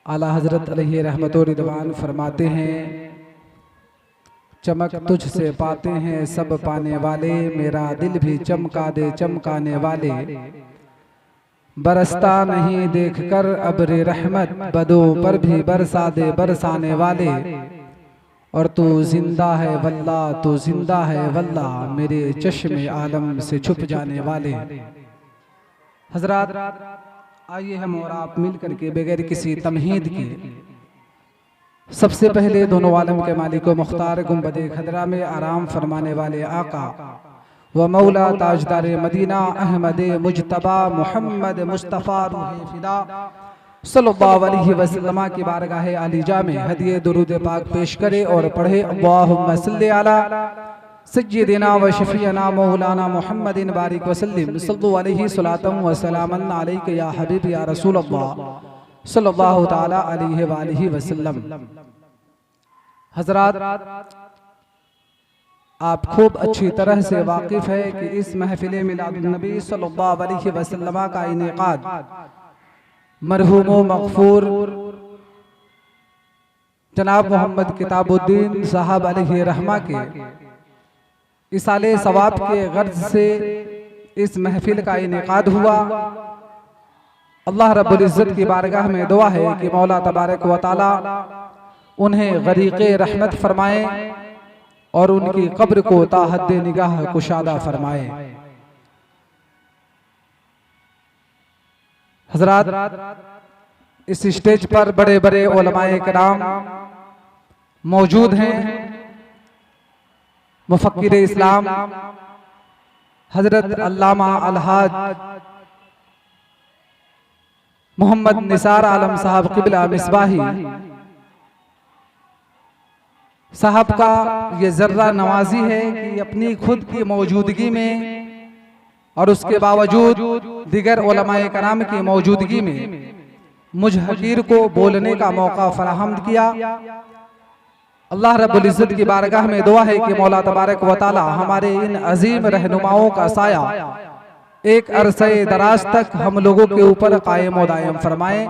आला हजरत अलैहि रहमत व रिदवान फरमाते हैं, चमक तुझसे पाते हैं सब पाने वाले, मेरा दिल भी चमका दे चमकाने वाले। बरसता नहीं देखकर अब्र रहमत, बदों पर भी बरसा दे बरसाने वाले। और तू जिंदा है वल्लाह, तू जिंदा है वल्लाह, मेरे चश्मे आलम से छुप जाने वाले। हजरात, आइए हम और आप मिल करके बगैर किसी तमहीद के सबसे पहले दोनों आलम के मालिक व मुख्तार गुंबदे खदरा में आराम फरमाने वाले आका व मौला ताजदार मदीना अहमद मुजतबा मोहम्मद मुस्तफ़ा रूहे फिदा सल्लल्लाहु अलैहि वसल्लम की बारगाह आलिजा में हदिये दुरूद पाक पेश करे और पढ़े, अल्लाहुम्मा सल्लि अला सय्यिदिना व शफीअना मौलाना मुहम्मदिन बारिक वसल्लिम सल्लल्लाहु अलैहि सलातम व सलामन अलैका या हबीब या रसूल अल्लाह सल्लल्लाहु ताला अलैहि व आलिहि वसल्लम। हजरात, आप खूब अच्छी तरह से वाकिफ है कि इस महफिल मिलादुन नबी सल्लल्लाहु अलैहि वसल्लम का इनेकाद मरहूम व मगफूर जनाब मोहम्मद किताबुद्दीन साहब अलैहि रहमा के इसाले सवाब के गर्ज से इस महफिल का इनेकाद हुआ। अल्लाह रब्बुल इज्जत की बारगाह में दुआ है कि मौला तबारक व तआला उन्हें गरीक़े रहमत फरमाए और उनकी कब्र को ताहद्दे निगाह कुशादा फरमाए। हजरात, इस स्टेज पर बड़े बड़े उलमाए किराम मौजूद हैं। मुफक्किर इस्लाम हजरत अल्लामा अलहाज मोहम्मद निसार आलम साहब क़िबला मिसबाही साहब का ये जर्रा नवाजी है कि अपनी खुद की मौजूदगी में और उसके बावजूद दिगर उलमाए कराम की मौजूदगी में मुझ हकीर को बोलने का मौका फराहम किया। अल्लाह रब्बुल इज्जत की बारगाह में दुआ है कि मौला तबारक व तआला हमारे इन अजीम रहनुमाओं का साया एक अरसे दराज तक हम लोगों के ऊपर कायम व दायम फरमाए।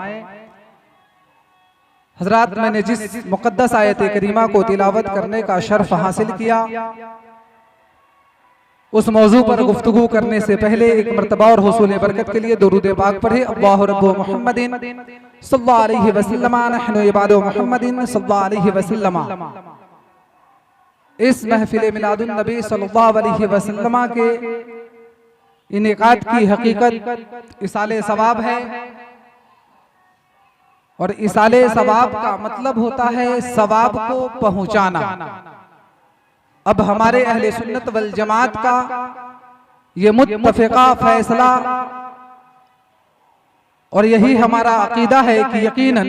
हजरात, मैंने जिस मुकद्दस आयत करीमा को तिलावत करने का शर्फ हासिल किया, उस मौजू पर गुफ्तगू करने से पहले एक मर्तबा और हुसूल बरकत के लिए दुरूद पाक पढ़े। अल्लाहु रब्बु मुहम्मदिन सल्लल्लाहु अलैहि वसल्लम नहनु इबादु मुहम्मदिन सल्लल्लाहु अलैहि वसल्लम। इस महफिल मिलादुन नबी सल्लल्लाहु अलैहि वसल्लम के इनेकाद की हकीकत इसाले सवाब है और इसाले सवाब का मतलब होता है सवाब को पहुंचाना। अब हमारे अहले सुन्नत वल जमात का ये मुत्तफ़िक़ा फैसला और यही हमारा अकीदा है कि यकीनन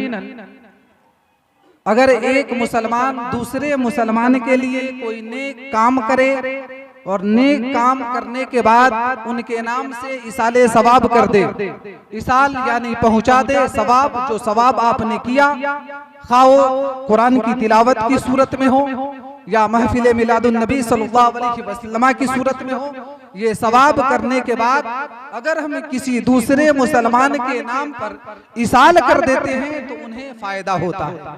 अगर एक मुसलमान दूसरे मुसलमान के लिए कोई नेक काम करे और नेक काम करने के बाद उनके नाम से इसाले सवाब कर दे, इसाल यानी पहुंचा दे सवाब, जो सवाब आपने किया, खाओ कुरान की तिलावत की सूरत में हो या महफिल मिलादुन नबी सल्लल्लाहु अलैहि वसल्लम की सूरत में हो, ये सवाब करने के बाद अगर हम किसी दूसरे मुसलमान के नाम पर इसाल कर देते हैं तो उन्हें फायदा होता है।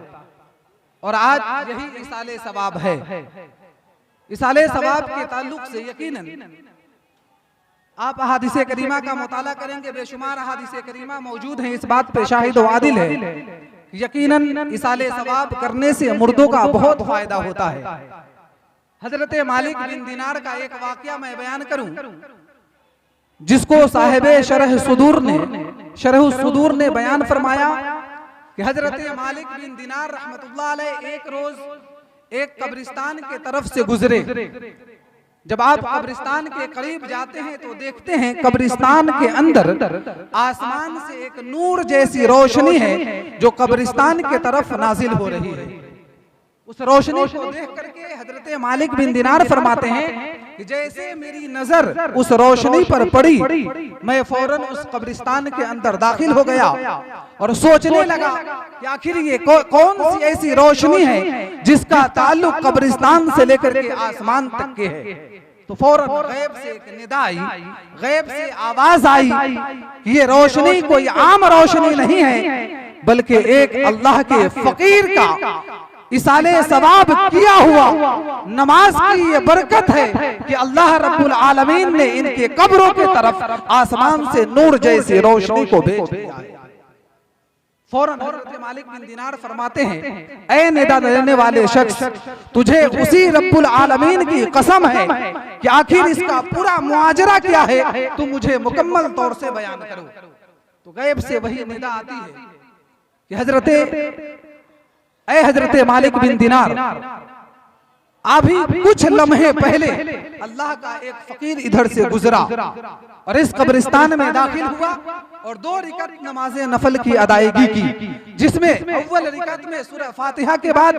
और आज यही इसाले सवाब है। इसाले सवाब के ताल्लुक से यकीनन आप अहादीसे करीमा का मुताला करेंगे, बेशुमार अहादीसे करीमा मौजूद हैं, इस बात पे शाहिद व आदिल है। यकीनन इसाले सवाब करने से मुर्दों का बहुत फायदा होता है। हजरत मालिक बिन दिनार का एक वाकया मैं बयान करूं, जिसको साहिबे शरह सुदूर ने बयान फरमाया कि हजरत मालिक बिन दिनार रहमतुल्लाह अलैह एक रोज एक कब्रिस्तान के तरफ से गुजरे। जब आप कब्रिस्तान के करीब जाते हैं तो देखते हैं कब्रिस्तान के अंदर आसमान से एक नूर जैसी रोशनी है जो कब्रिस्तान के तरफ नाजिल हो रही है। उस रोशनी को देख करके हजरत मालिक बिन दिनार फरमाते हैं कि जैसे मेरी नजर उस रोशनी पर पड़ी, मैं फौरन उस कब्रिस्तान के अंदर दाखिल हो गया और सोचने लगा कि आखिर ये कौन सी ऐसी रोशनी है जिसका ताल्लुक कब्रिस्तान से लेकर के आसमान तक के है। तो फौरन गैब से एक निदा आई, गैब से आवाज आई, ये रोशनी कोई आम रोशनी नहीं है, बल्कि एक अल्लाह के फकीर का इसाले सवाब किया हुआ नमाज की ये बरकत है कि अल्लाह रब्बुल आलमीन ने इनके कब्रों के तरफ आसमान से नूर जैसी रोशनी को भेज दिया है। फौरन हज़रत मालिक बिन दिनार फरमाते हैं, ऐ निदा देने वाले शख्स, तुझे उसी रब्बुल आलमीन की कसम है कि आखिर इसका पूरा मुआजरा क्या है, तू मुझे मुकम्मल तौर से बयान करो। तो गैब से वही निदा आती है कि हजरत मालिक बिन दिनार, अभी कुछ लम्हे पहले अल्लाह का एक फकीर इधर से गुजरा और इस कब्रिस्तान में दाखिल हुआ और 2 रिकत नमाज नफल की अदायगी की, जिसमें अव्वल रिकत में सूरह फातिहा के बाद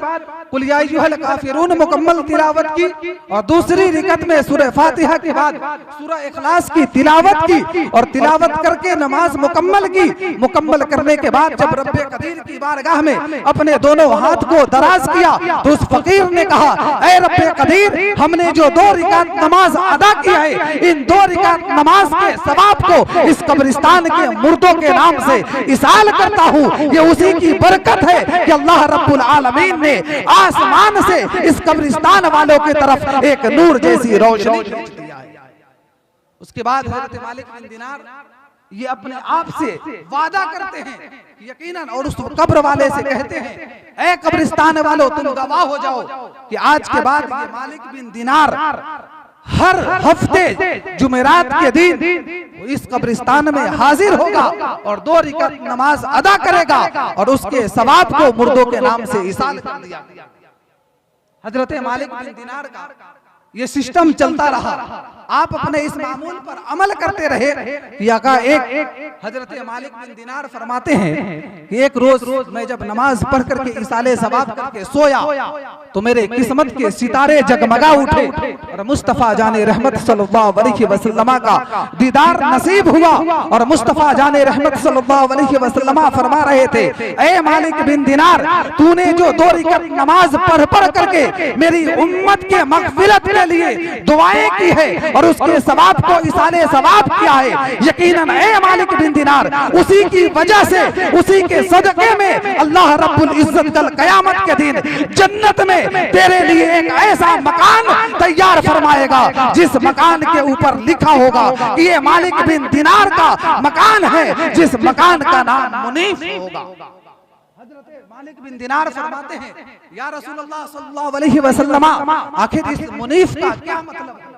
कुल या अय्युहल काफिरून मुकम्मल तिलावत की और दूसरी रिकत में सूरह फातिहा के बाद सूरह इखलास की तिलावत की और तिलावत करके नमाज मुकम्मल की। मुकम्मल करने के बाद जब रब्बे कदीर की बारगाह में अपने दोनों हाथ को दराज किया तो उस फकीर ने कहा, ऐ रब्बे कदीर, हमने जो 2 रिकात नमाज अदा की है, इन 2 रिकात नमाज के सवाब को इस कब्रिस्तान के मुर्दों के नाम से इसाल करता हूँ। ये उसी की बरकत है कि अल्लाह रब्बुल आलमीन ने आसमान से इस कब्रिस्तान वालों की तरफ एक नूर जैसी रोशनी भेज दिया है। उसके बाद हज़रत मालिक बिन दिनार ये अपने आप से वादा करते हैं यकीनन, और उस कब्र वाले से कहते हैं, ऐ कब्रिस्तान वालों, तुम गवाह हो जाओ कि आज के बाद ये मालिक बिन दिनार हर हफ्ते जुमेरात के दिन इस कब्रिस्तान में हाजिर होगा और 2 रिकत नमाज अदा करेगा और उसके सवाब को मुर्दों के नाम से इसाल कर दिया। हजरत मालिक बिन दिनार का ये सिस्टम चलता रहा, आप अपने इस मामूल पर अमल करते रहे। एक हजरत मालिक बिन दिनार फरमाते हैं कि एक रोज मैं जब नमाज पढ़ करके इसाले सवाब करके सोया तो मेरे किस्मत के सितारे जगमगा उठे और मुस्तफा जाने रहमत सल्लल्लाहु अलैहि वसल्लम का दीदार नसीब हुआ। और मुस्तफा जाने रहमत सल्लल्लाहु अलैहि वसल्लम फरमा रहे थे, ऐ मालिक बिन दिनार, तूने जो 2 रिकत नमाज पढ़ करके मेरी उम्मत के मग़फ़िरत के लिए दुआएं की है और उसके सवाब को इसाले सवाब किया है, यकीनन ऐ मालिक बिन दिनार, उसी की वजह से, उसी के सदके में अल्लाह रब्बुल इज्जत कल कयामत के दिन जन्नत में तेरे लिए एक ऐसा मकान तैयार फरमाएगा जिस मकान के ऊपर लिखा होगा कि ये मालिक बिन दिनार का मकान है, जिस मकान का नाम मुनीफ होगा। हजरत मालिक बिन दिनार फरमाते हैं, या रसूलल्लाह सल्लल्लाहु अलैहि वसल्लम, आखिर इस मुनीफ का क्या मतलब है?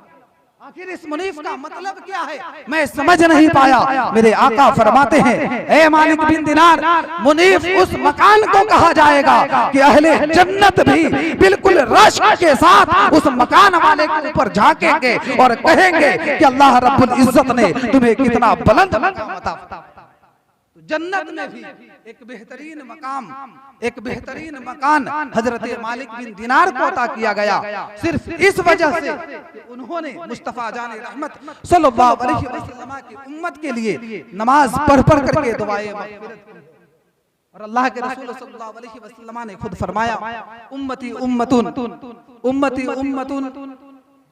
आखिर इस मुनीफ का मतलब क्या है? मैं समझ नहीं पाया। मेरे आका फरमाते हैं, ऐ मालिक बिन दिनार, मुनीफ उस मकान को कहा जाएगा कि अहले जन्नत भी बिल्कुल रश्क के साथ उस मकान वाले के ऊपर झांकेंगे और कहेंगे कि अल्लाह रब्बुल इज्जत ने तुम्हें कितना बुलंद मकाम अता फरमाया। जन्नत में भी एक बेहतरीन मकाम, एक बेहतरीन मकान हजरत मालिक बिन दिनार को अता किया गया, सिर्फ इस वजह से कि उन्होंने मुस्तफा जाने रहमत सल्लल्लाहु अलैहि वसल्लम की उम्मत के लिए नमाज पढ़ करके दुआएं मग़फ़िरत की। और अल्लाह के रसूल सल्लल्लाहु अलैहि वसल्लम ने खुद फरमाया, उम्मती उम्मतुन, उम्मती उम्मतुन,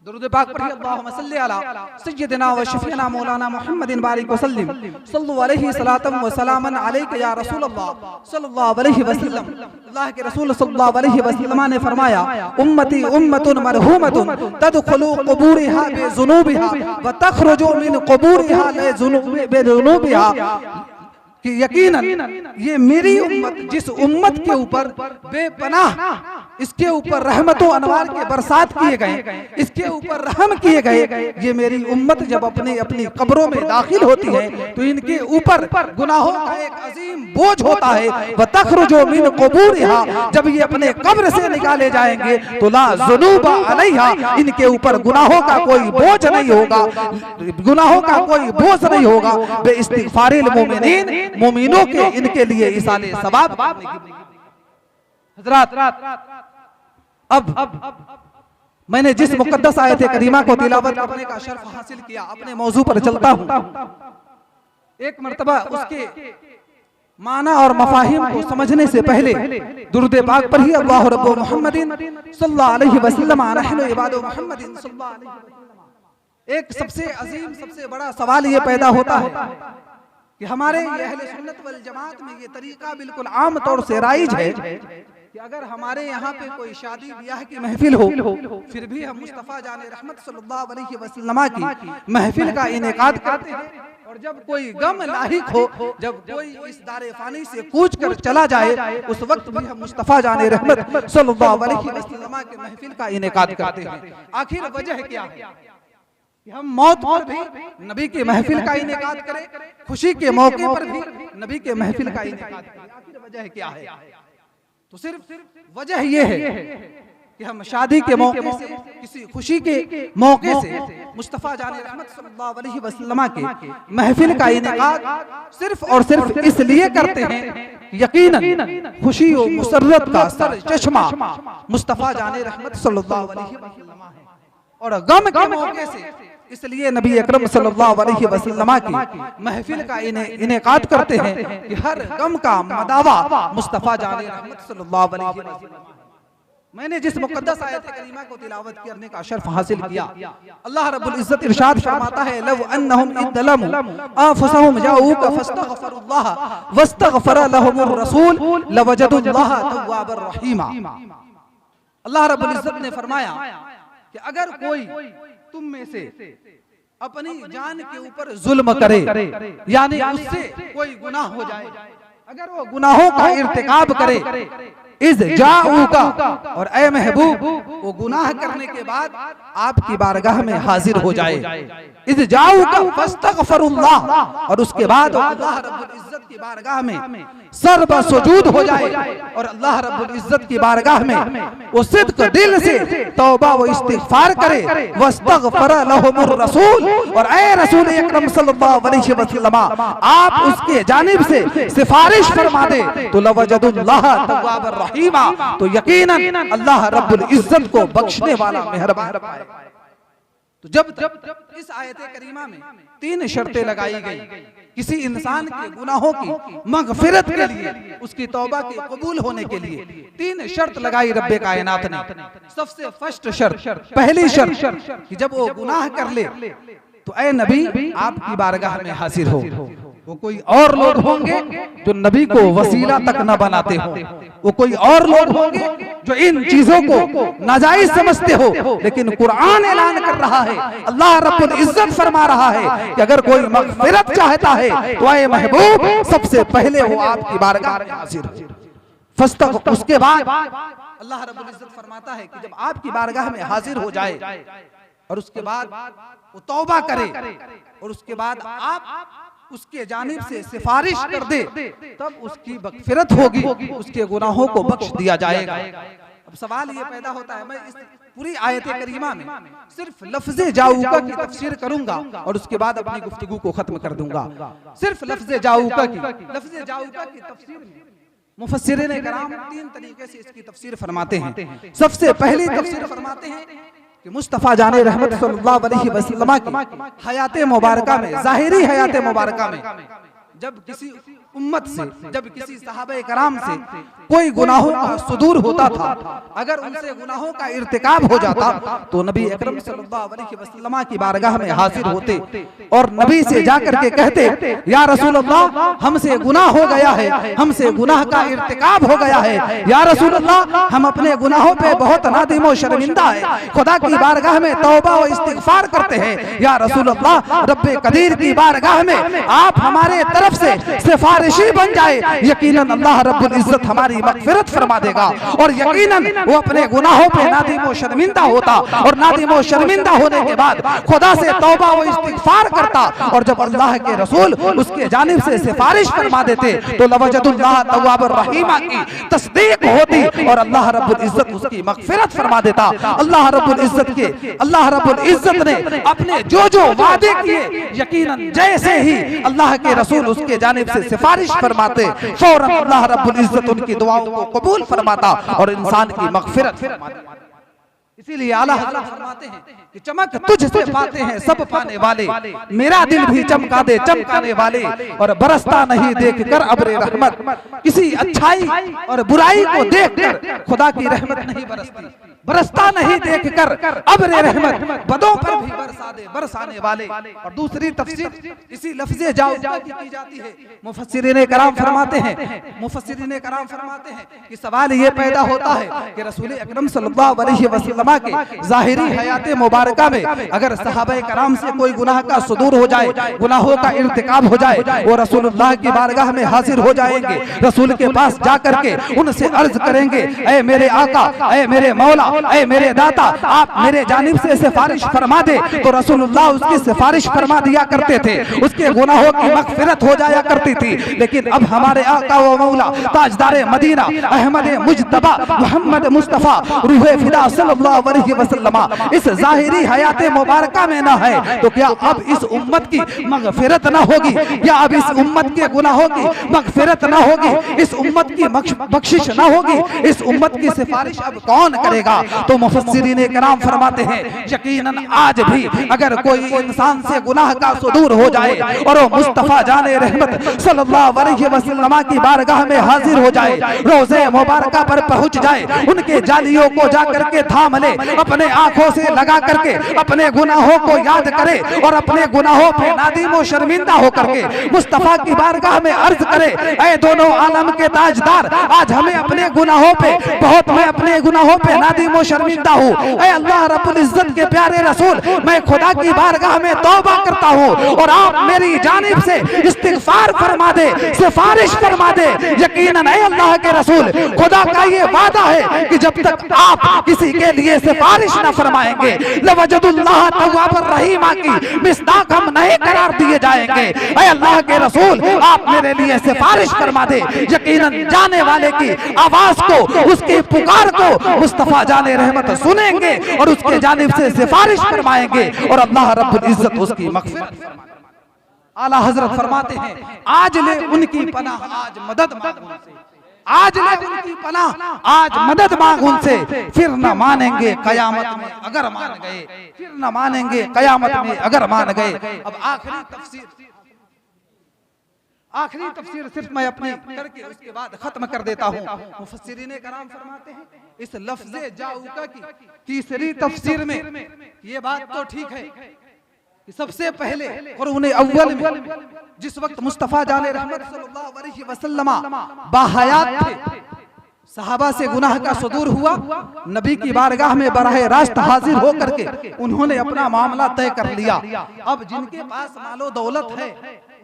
दुरूद पाक पढ़िए, अल्लाहुम्मा सल्लि अला सय्यिदिना व शफीना मौलाना मुहम्मदिन बारिक व सल्लिम सल्लल्लाहु अलैहि सलातम व सलामन अलैका या रसूलल्लाह सल्लल्लाहु अलैहि वसल्लम। अल्लाह के रसूल सल्लल्लाहु अलैहि वसल्लम ने फरमाया, उम्मती उम्मतुन मरहूमतुन तदखुलु क़ुबूरिहा बिज़ुनूबिहा व तख़रुजु मिन क़ुबूरिहा बिज़ुनूबिहा, कि यकीनन ये मेरी उम्मत, जिस उम्मत के ऊपर बेपनाह इसके ऊपर रहमतों अनवार के बरसात किए गए, इसके ऊपर रहम किए गए, ये मेरी उम्मत जब अपनी कब्रों में दाखिल होती है तो इनके ऊपर गुनाहों का एक अजीम बोझ होता है। व तख़रुजु मिन क़ुबूरिहा, जब ये अपने कब्र से निकाले जाएंगे तो ला ज़ुनूबा अलैहा, इनके ऊपर गुनाहों का कोई बोझ नहीं होगा, गुनाहों का कोई बोझ नहीं होगा। बे इस्तिग़फ़ारिल मोमिनीन, मोमिनों के इनके लिए इसाले सवाब। हज़रात, अब मैंने जिस मुक़द्दस आयत करीमा को तिलावत करने का शर्फ हासिल किया, अपने मौजू पर चलता हूँ। एक मर्तबा उसके माना और मफाहिम को समझने से पहले दुरूद पाक पढ़िए, अल्लाहु रब्बु मुहम्मदिन सल्लल्लाहु अलैहि वसल्लम नहनु इबादु मुहम्मदिन सल्लल्लाहु अलैहि वसल्लम। एक सबसे अजीम, सबसे बड़ा सवाल ये पैदा होता है कि हमारे अहले सुन्नत वल जमात में ये तरीका बिल्कुल आम तौर से राइज है कि अगर हमारे यहाँ पे कोई शादी ब्याह की महफिल हो फिर भी हम मुस्तफ़ा जाने रहमत सल्लल्लाहु अलैहि वसल्लम की महफिल का इनेकाद करते हैं। और जब कोई गम लाहिक हो, जब कोई इस दारे फानी से कूच कर चला जाए, उस वक्त भी हम मुस्तफ़ा जाने रहमत सल्लल्लाहु अलैहि वसल्लम के महफिल का इनेकाद करते हैं। आखिर वजह क्या है कि हम मौत पर भी नबी के महफिल का इनेकाद करें, खुशी के मौके पर भी नबी के महफिल का इनेकाद करें? आखिर वजह क्या है? तो सिर्फ वजह यह है कि हम शादी के मौके से, किसी खुशी के मौके से मुस्तफ़ा जाने रहमत सल्लल्लाहु अलैहि वसल्लम के महफिल का इनेकाद सिर्फ और सिर्फ इसलिए करते हैं, यकीनन खुशी और मुसर्रत का सर चश्मा मुस्तफ़ा जाने रहमत सल्लल्लाहु अलैहि वसल्लम है। और गम के मौके से इसलिए नबी अकरम सल्लल्लाहु अलैहि वसल्लम की महफिल का इनेकाद करते हैं कि हर गम का मदावा मुस्तफ़ा जाने रहमत सल्लल्लाहु अलैहि वसल्लम। मैंने जिस मुक़द्दस आयत करीमा को तिलावत करने का शर्फ हासिल किया, अल्लाह रब्बुल इज्जत इरशाद फरमाता है, लव अन्नहुम इद्दलमु अनफुसहुम जाऊका फस्तगफरुल्लाह वस्तगफर लहुमुर रसूल लवजदुल्लाह तव्वाबर रहीमा। अल्लाह रब्बुल इज्जत ने फरमाया कि अगर कोई तुम में से अपनी जान के ऊपर जुल्म करे, यानी उससे कोई गुनाह हो जाए, अगर वो गुनाहों का इर्तिकाब करे, इज़ जाऊका, और ए महबूब वो गुनाह करने के बाद आपकी बारगाह में हाजिर हो जाए, इज़ जाऊका फस्तगफरुल्लाह, और उसके बाद अल्लाह रब्बुल इज्जत की बारगाह में सर बसुजूद हो जाए और अल्लाह रब्बुल इज्जत की बारगाह में वो सिद्क दिल से तौबा व इस्तिगफार करे, वस्तगफर लहुमुर रसूल, और ए रसूल अकरम सल्लल्लाहु अलैहि वसल्लम आप उसके जानिब से सिफारिश फरमा दे तो लवजदुल्लाह तव्वाबर रहीमा, तो यकीनन अल्लाह रब्बुल इज्जत को बख्शने वाला मेहरबान है। तो जब इस आयत करीमा में तीन शर्तें लगाई गई किसी इंसान के गुनाहों की मगफिरत के लिए, उसकी तौबा के कबूल होने के लिए तीन शर्त लगाई रब्बे कायनात ने। सबसे फर्स्ट शर्त, पहली शर्त कि जब वो गुनाह कर ले तो ऐ नबी आपकी बारगाह में हाजिर हो। वो कोई और लोग होंगे जो नबी को वसीला तक न बनाते हो, वो कोई और लोग होंगे जो इन चीजों को नाजायज समझते हो, लेकिन कुरान ऐलान कर रहा है, अल्लाह रब्बुल इज्जत फरमा रहा है कि अगर कोई मगफिरत चाहता है तो ऐ महबूब सबसे पहले वो आपकी बारगाह में हाजिर हो। उसके बाद अल्लाह रब्बुल इज्जत फरमाता है कि जब आपकी बारगाह में हाजिर हो जाए और उसके बाद वो तौबा करे और उसके बाद आप उसके जानिब से सिफारिश कर दे, तब उसकी मगफिरत होगी, उसके गुनाहों को बख्श दिया जाएगा। अब सवाल ये पैदा होता है, मैं इस पूरी आयत करीमा में सिर्फ लफ्ज़े जाऊका की तफसीर करूंगा और उसके बाद अपनी गुफ्तगू को खत्म कर दूंगा। सिर्फ लफ्ज़े जाऊका की तफसीर में मुफस्सिरीन कराम तीन तरीके से इसकी तफसीर फरमाते हैं। सबसे पहली तफसीर फरमाते हैं कि मुस्तफ़ा जाने रहमत सल्लल्लाहु अलैहि वसल्लम की हयात मुबारका में, ज़ाहिरी हयात मुबारका में जब किसी उम्मत से, जब किसी सहाबा कराम से कोई गुनाहों का सुदूर होता था, अगर उनसे गुनाहों का इर्तिकाब हो जाता तो नबी अकरम सल्लल्लाहु अलैहि वसल्लम की बारगाह में हाजिर होते और नबी से जाकर के कहते, या रसूल अल्लाह हमसे गुनाह हो गया है, हमसे गुनाह का इर्तिकाब हो गया है, या रसूल अल्लाह हम अपने गुनाहों पे बहुत नादिम और शर्मिंदा है, खुदा की बारगाह में तौबा और इस्तिगफार करते हैं, या रसूल अल्लाह रब्बे कदीर की बारगाह में आप हमारे तरफ से सिफारिशी बन जाए, यकीनन अल्लाह रब्बुल इज्जत हमारी मगफिरत फरमा देगा। और यकीनन वो अपने गुनाहों पे नादिम और शर्मिंदा होता और नादिम और शर्मिंदा होने के बाद खुदा से तौबा व इस्तिगफार करता, और जब अल्लाह के रसूल उसके जानिब से सिफारिश फरमा देते तो लवजदुल्लाह तव्वाबर रहीमा की तस्दीक होती और अल्लाह रब्बुल इज्जत उसकी मगफिरत फरमा देता। अल्लाह रब्बुल इज्जत ने अपने जो जो वादे किए, यकीनन जैसे ही अल्लाह के रसूल उसके जानिब से सिफारिश फरमाते, फौरन अल्लाह रब्बुल इज्जत उनकी दुआओं को कबूल फरमाता और इंसान की मगफिरत फरमाता। इसीलिए आला हज़रत फरमाते हैं कि चमक तुझसे पाते हैं सब पाने वाले, मेरा दिल भी चमका दे चमकाने वाले, और बरसता नहीं देख कर अब्रे रहमत, किसी अच्छाई और बुराई को देख कर खुदा की रहमत नहीं बरसती, बरसता नहीं देखकर अब्र रहमत बदों पर भी बरसा दे बरसाने वाले। और दूसरी तफसीर इसी लफ्ज़े जाऊज़ा की जाती है। मुफस्सिरीन कराम फरमाते हैं कि सवाल ये पैदा होता है कि रसूल अकरम सल्लल्लाहु अलैहि वसल्लम के ज़ाहिरी हयात मुबारका में अगर सहाबा कराम से कोई गुनाह का सुदूर हो जाए, गुनाहों का इर्तिकाब हो जाए, वो रसूलुल्लाह की बारगाह में हाजिर हो जाएंगे, रसूल के पास जा करके उनसे अर्ज करेंगे, ऐ मेरे आका, ऐ मेरे मौला, ऐ मेरे दाता, आप मेरे जानिब से सिफारिश फरमा दे। तो रसूलुल्लाह उसकी सिफारिश फरमा दिया करते थे, उसके गुनाहों की मग़फ़िरत हो जाया करती थी। लेकिन अब हमारे आका व मौला ताजदार मदीना अहमद मुज्तबा मोहम्मद मुस्तफ़ा रूहे फिदा सल्लल्लाहु अलैहि वसल्लम इस ज़ाहिरी हयात मुबारका में ना है, तो क्या अब इस उम्मत की मग़फ़िरत ना होगी? या अब इस उम्मत के गुनाहों की मग़फ़िरत ना होगी? इस उम्मत की बख्शिश ना होगी? इस उम्मत की सिफारिश अब कौन करेगा? तो मुफस्सिरीन कराम फरमाते हैं, यकीनन आज भी अगर कोई इंसान से गुनाह का सुदूर हो जाए और वो मुस्तफ़ा जाने रहमत सल्लल्लाहु अलैहि वसल्लम की बारगाह में हाजिर हो जाए, रोज़े मुबारका पर पहुंच जाए, उनके जालियों को जा करके थाम ले, अपने आंखों से लगा करके अपने गुनाहों को याद करे और अपने गुनाहों पे नादीम व शर्मिंदा हो करके मुस्तफ़ा की बारगाह में अर्ज करे, ऐ दोनों आलम के ताजदार, आज हमें अपने गुनाहों पे मैं अपने गुनाहों पे नादीम व शर्मिंदा हूँ। ऐ अल्लाह रब्बुल इज्जत के प्यारे रसूल, मैं खुदा की बारगाह में तौबा करता हूँ और आप मेरी जानिब से इस्तिग़फ़ार फरमा दे, सिफारिश फरमा दे। यकीनन ऐ अल्लाह के रसूल, खुदा का ये वादा है कि जब तक आप किसी के लिए सिफारिश न फरमाएंगे, लवजदुल्लाह तव्वाबर रहीमा की मिस्दाक हम नहीं करार दिए जाएंगे। ऐ अल्लाह के रसूल, आप मेरे लिए सिफारिश फरमा दे। यकीनन जाने वाले की आवाज को, उसकी पुकार को मुस्तफ़ा जाने रहमत सुनेंगे और उसके जानिब से सिफारिश फरमाएंगे और अल्लाह रब्बुल इज्जत उसकी मग़फ़िरत फरमाएगा। आला हजरत फरमाते हैं, आज ले उनकी पनाह, आज मदद मांग उनसे, आज ले उनकी पनाह, आज मदद मांग उनसे, फिर न मानेंगे कयामत में अगर मान गए, फिर न मानेंगे कयामत में अगर मान गए। अब आखिरी तफसीर सिर्फ मैं अपनी करके उसके बाद खत्म कर देता हूँ। मुफस्सिरीन कराम फरमाते हैं, इस लफ्ज़े जाऊका की तीसरी तफसीर में ये बात तो ठीक है कि सबसे पहले क़ुरून अव्वल में जिस वक्त मुस्तफ़ा जाने रहमत सल्लल्लाहु अलैहि वसल्लम बाहयात थे, सहाबा से गुनाह का सुदूर हुआ, नबी की बारगाह में बराह रास्त हाजिर हो करके उन्होंने अपना मामला तय कर लिया। अब जिनके पास मालो दौलत है,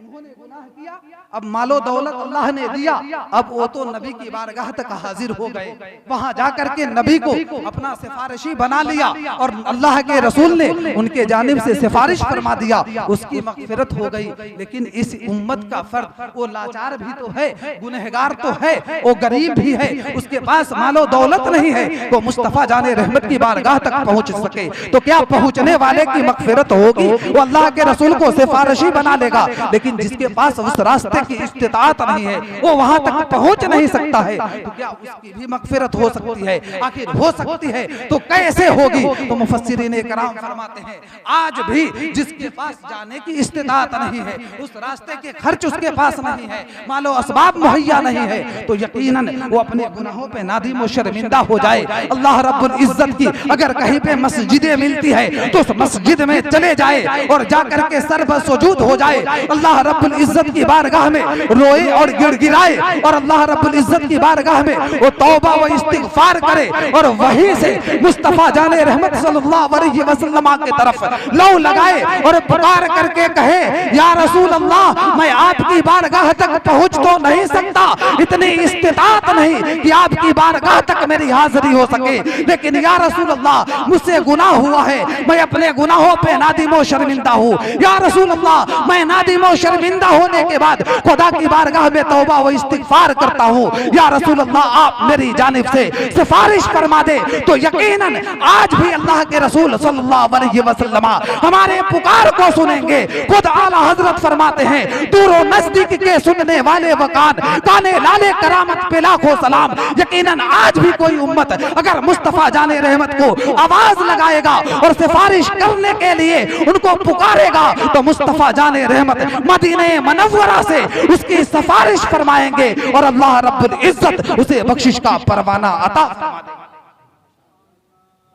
उन्होंने गुनाह किया, अब मालो दौलत अल्लाह ने दिया, अब वो तो नबी की बारगाह तक हाजिर हो गए, वहां जाकर के नबी को अपना सिफारिशी बना लिया और अल्लाह के रसूल ने उनके जानिब से सिफारिश फरमा दिया, उसकी मग़फ़िरत हो गई। लेकिन इस उम्मत का फर्द, वो लाचार भी तो है, गुनहगार तो है, वो गरीब भी है, उसके पास मालो दौलत नहीं है, वो मुस्तफ़ा जाने रहमत की बारगाह तक पहुंच सके। तो क्या पहुंचने वाले की मग़फ़िरत होगी? वो अल्लाह के रसूल को सिफारिशी बना लेगा, लेकिन जिसके पास उस रास्ते की इस्तिताअत नहीं है, वो वहां तक पहुंच नहीं सकता है, तो क्या उसकी भी मग़फ़िरत हो सकती है? आखिर हो सकती है तो कैसे होगी? तो मुफस्सिरीन कराम फरमाते हैं, आज भी जिसके पास जाने की इस्तिताअत नहीं है, उस रास्ते के खर्च उसके पास नहीं है, मालो असबाब मुहैया नहीं है, तो यकीनन वो अपने गुनाहों पे नादिम व शर्मिंदा हो जाए। अल्लाह रब्बुल इज्जत की अगर कहीं पे मस्जिदें मिलती है तो उस मस्जिद में चले जाए और जाकर के सर पर सुजूद हो जाए, अल्लाह रब्बुल इज्जत की बारगाह में रोए और गिड़गिड़ाए और अल्लाह रब्बुल इज्जत की बारगाह में वो तौबा व इस्तिग़फ़ार करे और वहीं से मुस्तफ़ा जाने रहमत सल्लल्लाहु अलैहि वसल्लम की तरफ लौ लगाए और पुकार करके कहे, या रसूल अल्लाह, मैं आपकी बारगाह तक पहुंच तो नहीं सकता, इतनी इस्तिताअत नहीं कि आपकी बारगाह तक मेरी हाजिरी हो सके, लेकिन या रसूल अल्लाह, मुझसे गुनाह हुआ है, मैं अपने गुनाहों पे नादिम व शर्मिंदा हूँ। या रसूल अल्लाह, मैं नादिम व शर्मिंदा होने के बाद खुदा की बारगाह में तौबा व इस्तिग़फ़ार करता हूँ। या रसूल अल्लाह, आप मेरी जानिब से सिफारिश फरमा दे। तो यकीनन आज भी अल्लाह के रसूल सल्लल्लाहु अलैहि वसल्लम हमारे पुकार को सुनेंगे। खुद आला हजरत फरमाते हैं, दूर नजदीक के सुनने वाले वकान काने लाले करामत पे लाखों सलाम। यकीनन आज भी कोई उम्मत अगर मुस्तफ़ा जाने रहमत को आवाज लगाएगा और सिफारिश करने के लिए उनको पुकारेगा, तो मुस्तफ़ा जाने रहमत मदीने मनव्वरा से उसकी सिफारिश फरमाएंगे और अल्लाह रब्बुल इज्जत उसे बख्शिश का परवाना अता फरमा देगा।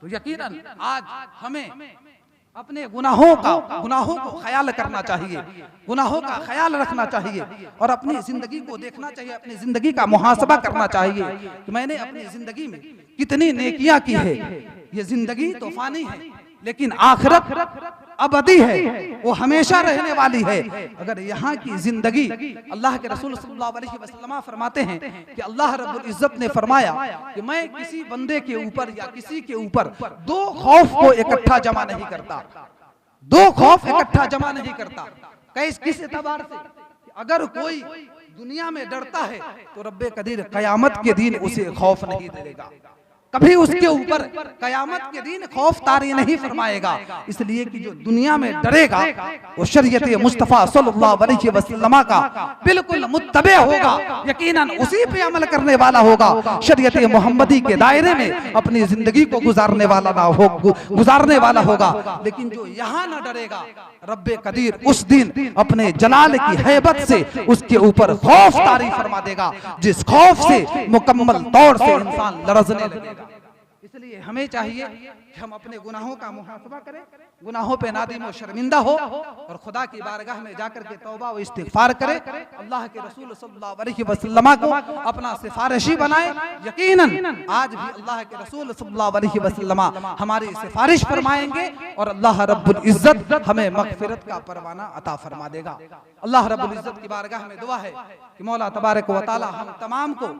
तो यकीनन आज हमें अपने गुनाहों को ख्याल करना चाहिए, गुनाहों का ख्याल रखना चाहिए और अपनी जिंदगी को देखना चाहिए, अपनी जिंदगी का मुहासबा करना चाहिए कि मैंने अपनी जिंदगी में कितनी नेकियां की है। ये जिंदगी तो फानी है लेकिन आखिरत अबदी है, वो हमेशा रहने वाली है। अगर यहाँ की जिंदगी, अल्लाह के रसूल सल्लल्लाहु अलैहि वसल्लम फरमाते हैं कि अल्लाह रब्बुल इज्जत ने फरमाया कि मैं किसी बंदे के ऊपर या किसी के ऊपर दो खौफ को इकट्ठा जमा नहीं करता, दो खौफ इकट्ठा जमा नहीं करता। किस एतबार से? अगर कोई दुनिया में डरता है तो रब्बे कदीर कयामत के दिन उसे खौफ नहीं देगा, कभी उसके ऊपर कयामत के दिन खौफ तारी नहीं फरमाएगा। इसलिए कि जो दुनिया में डरेगा वो शरीयत मुस्तफ़ा सल्लल्लाहु अलैहि वसल्लम का बिल्कुल मुत्तबे होगा, यकीनन उसी पे अमल करने वाला होगा, शरीयत मोहम्मदी के दायरे में अपनी जिंदगी को गुजारने वाला होगा। लेकिन जो यहाँ न डरेगा, रब्बे कदीर उस दिन अपने जलाल की हैबत से उसके ऊपर खौफ तारी फरमा देगा, जिस खौफ से मुकम्मल तौर से इंसान लरजने लगेगा। इसलिए हमें चाहिए कि हम अपने गुनाहों का मुहासबा करें, गुनाहों पे नादिम और शर्मिंदा हो और खुदा की बारगाह में जाकर के तौबा व इस्तिगफार करें, अल्लाह के रसूल सल्लल्लाहु अलैहि वसल्लम को अपना सिफारिशी बनाएं। यकीनन आज भी अल्लाह के रसूल सल्लल्लाहु अलैहि वसल्लम हमारी सिफारिश फरमाएंगे और अल्लाह रब्बुल इज्जत हमें मगफिरत का परवाना अता फरमा देगा। अल्लाह रब्बुल इज्जत की बारगाह में दुआ है कि मौला तबारक व तआला हम तमाम को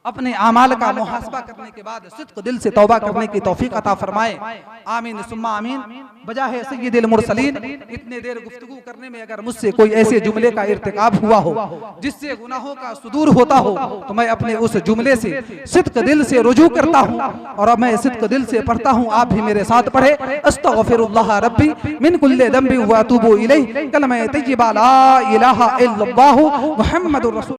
अपने आमाल का मुहासबा करने के बाद सिद्क दिल से तौबा करने की तौफीक अता फरमाए। आमीन सुम्मा आमीन। बजाहे सय्यिदिल मुरसलीन, इतने देर गुफ्तगू करने में अगर मुझसे कोई ऐसे जुमले का इर्तिकाब हुआ हो जिससे गुनाहों का सुदूर होता हो तो मैं अपने उस जुमले से सिद्क दिल से रुजू करता हूँ और अब मैं सिद्क दिल से पढ़ता हूँ। आप भी मेरे साथ पढ़े। अस्तगफिरुल्लाह रब्बी मिन कुल्लि ज़ंबि व अतूबु इलैहि, कलमा तय्यबा ला इलाहा इल्लल्लाहु मुहम्मदुर रसूल।